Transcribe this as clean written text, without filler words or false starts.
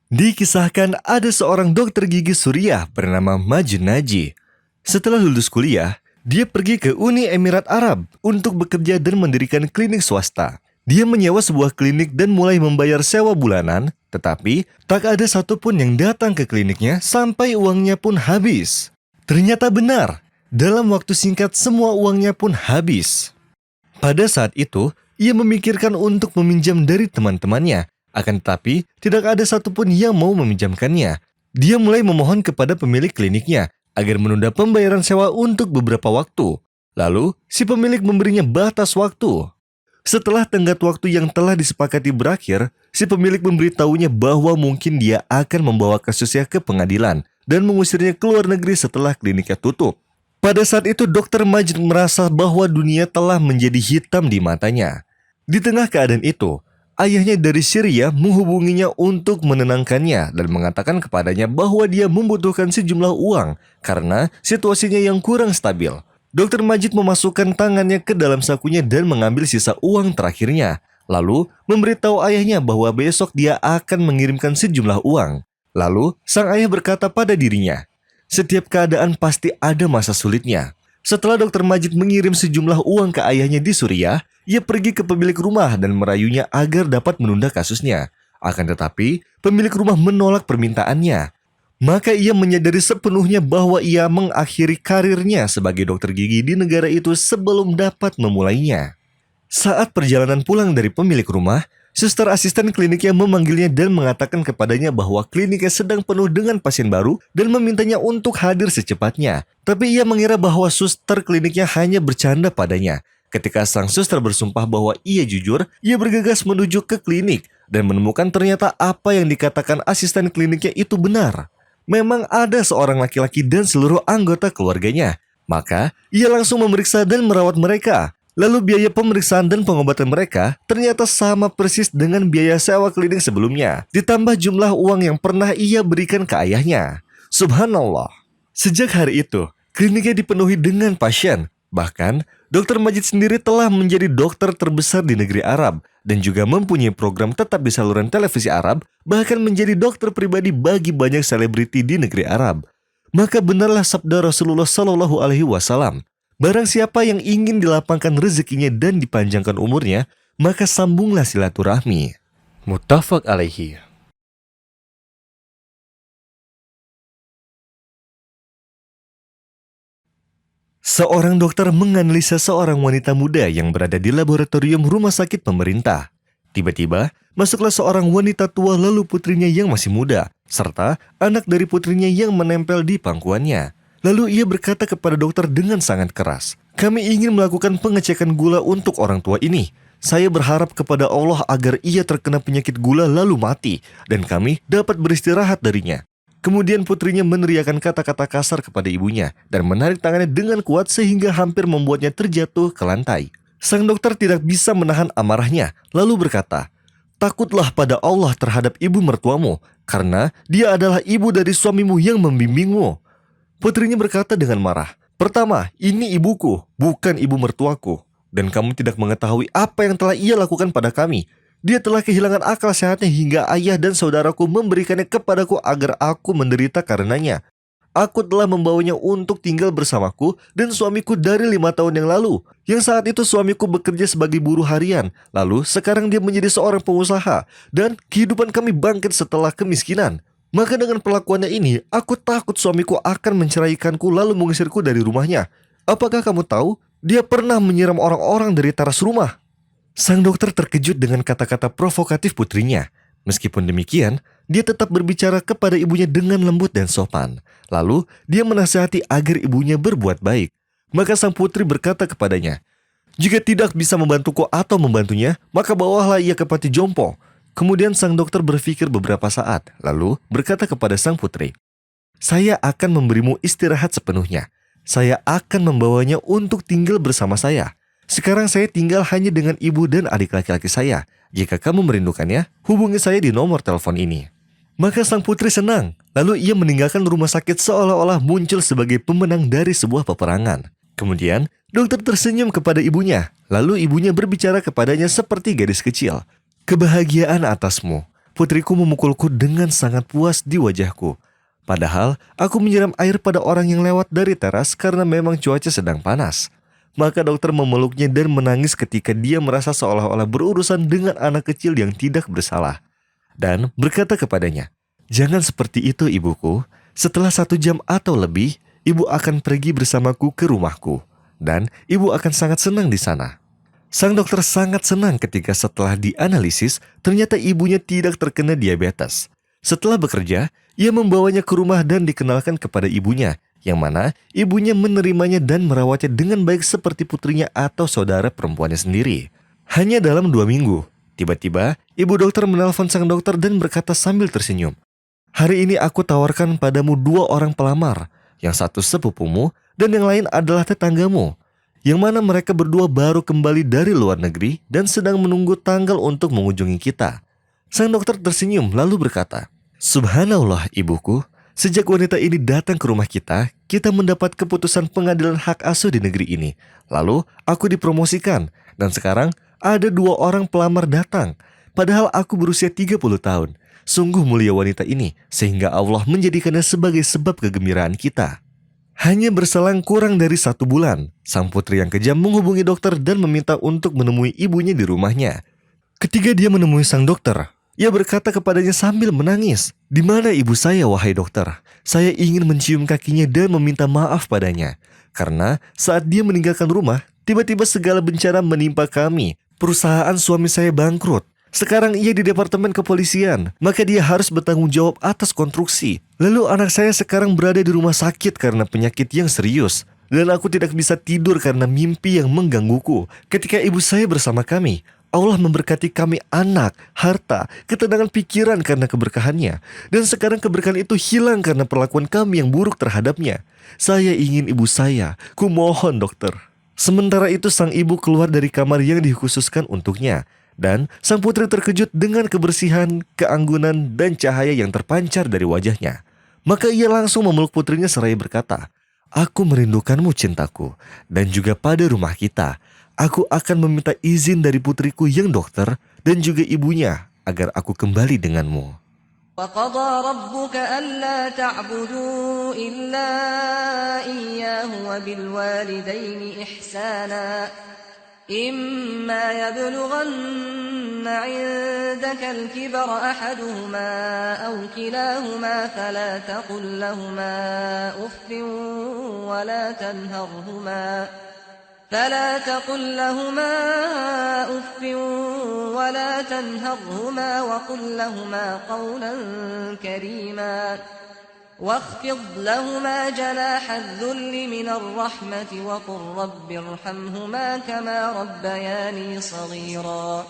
Dikisahkan ada seorang dokter gigi Suriah bernama Majid Naji. Setelah lulus kuliah, dia pergi ke Uni Emirat Arab untuk bekerja dan mendirikan klinik swasta. Dia menyewa sebuah klinik dan mulai membayar sewa bulanan, tetapi tak ada satupun yang datang ke kliniknya sampai uangnya pun habis. Ternyata benar, dalam waktu singkat semua uangnya pun habis. Pada saat itu, ia memikirkan untuk meminjam dari teman-temannya. Akan tetapi, tidak ada satupun yang mau meminjamkannya. Dia mulai memohon kepada pemilik kliniknya agar menunda pembayaran sewa untuk beberapa waktu. Lalu, si pemilik memberinya batas waktu. Setelah tenggat waktu yang telah disepakati berakhir, si pemilik memberitahunya bahwa mungkin dia akan membawa kasusnya ke pengadilan dan mengusirnya ke luar negeri setelah kliniknya tutup. Pada saat itu, Dr. Majid merasa bahwa dunia telah menjadi hitam di matanya. Di tengah keadaan itu, ayahnya dari Syria menghubunginya untuk menenangkannya dan mengatakan kepadanya bahwa dia membutuhkan sejumlah uang karena situasinya yang kurang stabil. Dr. Majid memasukkan tangannya ke dalam sakunya dan mengambil sisa uang terakhirnya. Lalu memberitahu ayahnya bahwa besok dia akan mengirimkan sejumlah uang. Lalu sang ayah berkata pada dirinya, "Setiap keadaan pasti ada masa sulitnya." Setelah Dr. Majid mengirim sejumlah uang ke ayahnya di Suriah, ia pergi ke pemilik rumah dan merayunya agar dapat menunda kasusnya. Akan tetapi, pemilik rumah menolak permintaannya. Maka ia menyadari sepenuhnya bahwa ia mengakhiri karirnya sebagai dokter gigi di negara itu sebelum dapat memulainya. Saat perjalanan pulang dari pemilik rumah, suster asisten kliniknya memanggilnya dan mengatakan kepadanya bahwa kliniknya sedang penuh dengan pasien baru dan memintanya untuk hadir secepatnya. Tapi ia mengira bahwa suster kliniknya hanya bercanda padanya. Ketika sang suster bersumpah bahwa ia jujur, ia bergegas menuju ke klinik dan menemukan ternyata apa yang dikatakan asisten kliniknya itu benar. Memang ada seorang laki-laki dan seluruh anggota keluarganya. Maka, ia langsung memeriksa dan merawat mereka. Lalu biaya pemeriksaan dan pengobatan mereka ternyata sama persis dengan biaya sewa klinik sebelumnya, ditambah jumlah uang yang pernah ia berikan ke ayahnya. Subhanallah. Sejak hari itu, kliniknya dipenuhi dengan pasien. Bahkan, Dr. Majid sendiri telah menjadi dokter terbesar di negeri Arab dan juga mempunyai program tetap di saluran televisi Arab, bahkan menjadi dokter pribadi bagi banyak selebriti di negeri Arab. Maka benarlah sabda Rasulullah Shallallahu Alaihi Wasallam, barang siapa yang ingin dilapangkan rezekinya dan dipanjangkan umurnya, maka sambunglah silaturahmi. Muttafaq alaihi. Seorang dokter menganalisa seorang wanita muda yang berada di laboratorium rumah sakit pemerintah. Tiba-tiba, masuklah seorang wanita tua lalu putrinya yang masih muda, serta anak dari putrinya yang menempel di pangkuannya. Lalu ia berkata kepada dokter dengan sangat keras, "Kami ingin melakukan pengecekan gula untuk orang tua ini. Saya berharap kepada Allah agar ia terkena penyakit gula lalu mati, dan kami dapat beristirahat darinya." Kemudian putrinya meneriakkan kata-kata kasar kepada ibunya dan menarik tangannya dengan kuat sehingga hampir membuatnya terjatuh ke lantai. Sang dokter tidak bisa menahan amarahnya, lalu berkata, "Takutlah pada Allah terhadap ibu mertuamu, karena dia adalah ibu dari suamimu yang membimbingmu." Putrinya berkata dengan marah, "Pertama, ini ibuku, bukan ibu mertuaku. Dan kamu tidak mengetahui apa yang telah ia lakukan pada kami. Dia telah kehilangan akal sehatnya hingga ayah dan saudaraku memberikannya kepadaku agar aku menderita karenanya. Aku telah membawanya untuk tinggal bersamaku dan suamiku dari 5 tahun yang lalu. Yang saat itu suamiku bekerja sebagai buruh harian. Lalu sekarang dia menjadi seorang pengusaha. Dan kehidupan kami bangkit setelah kemiskinan. Maka dengan perlakuannya ini, aku takut suamiku akan menceraikanku lalu mengusirku dari rumahnya. Apakah kamu tahu? Dia pernah menyiram orang-orang dari teras rumah." Sang dokter terkejut dengan kata-kata provokatif putrinya. Meskipun demikian, dia tetap berbicara kepada ibunya dengan lembut dan sopan. Lalu, dia menasihati agar ibunya berbuat baik. Maka sang putri berkata kepadanya, "Jika tidak bisa membantuku atau membantunya, maka bawalah ia ke panti jompo." Kemudian sang dokter berpikir beberapa saat, lalu berkata kepada sang putri, "Saya akan memberimu istirahat sepenuhnya. Saya akan membawanya untuk tinggal bersama saya. Sekarang saya tinggal hanya dengan ibu dan adik laki-laki saya. Jika kamu merindukannya, hubungi saya di nomor telepon ini." Maka sang putri senang. Lalu ia meninggalkan rumah sakit seolah-olah muncul sebagai pemenang dari sebuah peperangan. Kemudian, dokter tersenyum kepada ibunya. Lalu ibunya berbicara kepadanya seperti gadis kecil. "Kebahagiaan atasmu. Putriku memukulku dengan sangat puas di wajahku. Padahal aku menyiram air pada orang yang lewat dari teras karena memang cuaca sedang panas. Maka dokter memeluknya dan menangis ketika dia merasa seolah-olah berurusan dengan anak kecil yang tidak bersalah. Dan berkata kepadanya, "Jangan seperti itu ibuku. Setelah 1 jam atau lebih, ibu akan pergi bersamaku ke rumahku. Dan ibu akan sangat senang di sana." Sang dokter sangat senang ketika setelah dianalisis, ternyata ibunya tidak terkena diabetes. Setelah bekerja, ia membawanya ke rumah dan dikenalkan kepada ibunya, yang mana ibunya menerimanya dan merawatnya dengan baik seperti putrinya atau saudara perempuannya sendiri. Hanya dalam 2 minggu, tiba-tiba ibu dokter menelpon sang dokter dan berkata sambil tersenyum, "Hari ini aku tawarkan padamu 2 orang pelamar, yang satu sepupumu dan yang lain adalah tetanggamu, yang mana mereka berdua baru kembali dari luar negeri dan sedang menunggu tanggal untuk mengunjungi kita." Sang dokter tersenyum lalu berkata, "Subhanallah ibuku, sejak wanita ini datang ke rumah kita mendapat keputusan pengadilan hak asuh di negeri ini. Lalu aku dipromosikan dan sekarang ada 2 orang pelamar datang. Padahal aku berusia 30 tahun. Sungguh mulia wanita ini sehingga Allah menjadikannya sebagai sebab kegembiraan kita." Hanya berselang kurang dari 1 bulan, sang putri yang kejam menghubungi dokter dan meminta untuk menemui ibunya di rumahnya. Ketika dia menemui sang dokter, ia berkata kepadanya sambil menangis, "Di mana ibu saya, wahai dokter? Saya ingin mencium kakinya dan meminta maaf padanya. Karena saat dia meninggalkan rumah, tiba-tiba segala bencana menimpa kami. Perusahaan suami saya bangkrut. Sekarang ia di departemen kepolisian, maka dia harus bertanggung jawab atas konstruksi. Lalu anak saya sekarang berada di rumah sakit karena penyakit yang serius. Dan aku tidak bisa tidur karena mimpi yang menggangguku. Ketika ibu saya bersama kami, Allah memberkati kami anak, harta, ketenangan pikiran karena keberkahannya. Dan sekarang keberkahan itu hilang karena perlakuan kami yang buruk terhadapnya. Saya ingin ibu saya, kumohon dokter." Sementara itu sang ibu keluar dari kamar yang dikhususkan untuknya. Dan sang putri terkejut dengan kebersihan, keanggunan, dan cahaya yang terpancar dari wajahnya. Maka ia langsung memeluk putrinya seraya berkata, "Aku merindukanmu cintaku, dan juga pada rumah kita. Aku akan meminta izin dari putriku yang dokter dan juga ibunya agar aku kembali denganmu." وَقَضَىٰ رَبُّكَ أَلَّا تَعْبُدُوا إِلَّا إِيَّاهُ وَبِالْوَالِدَيْنِ إِحْسَانًا إِمَّا يَبْلُغَنَّ عِندَكَ الْكِبَرَ أَحَدُهُمَا أَوْ كِلَاهُمَا فلا تقل لهما أف ولا تنهرهما وقل لهما قولا كريما واخفض لهما جناح الذل من الرحمة وقل رب ارحمهما كما ربياني صغيرا.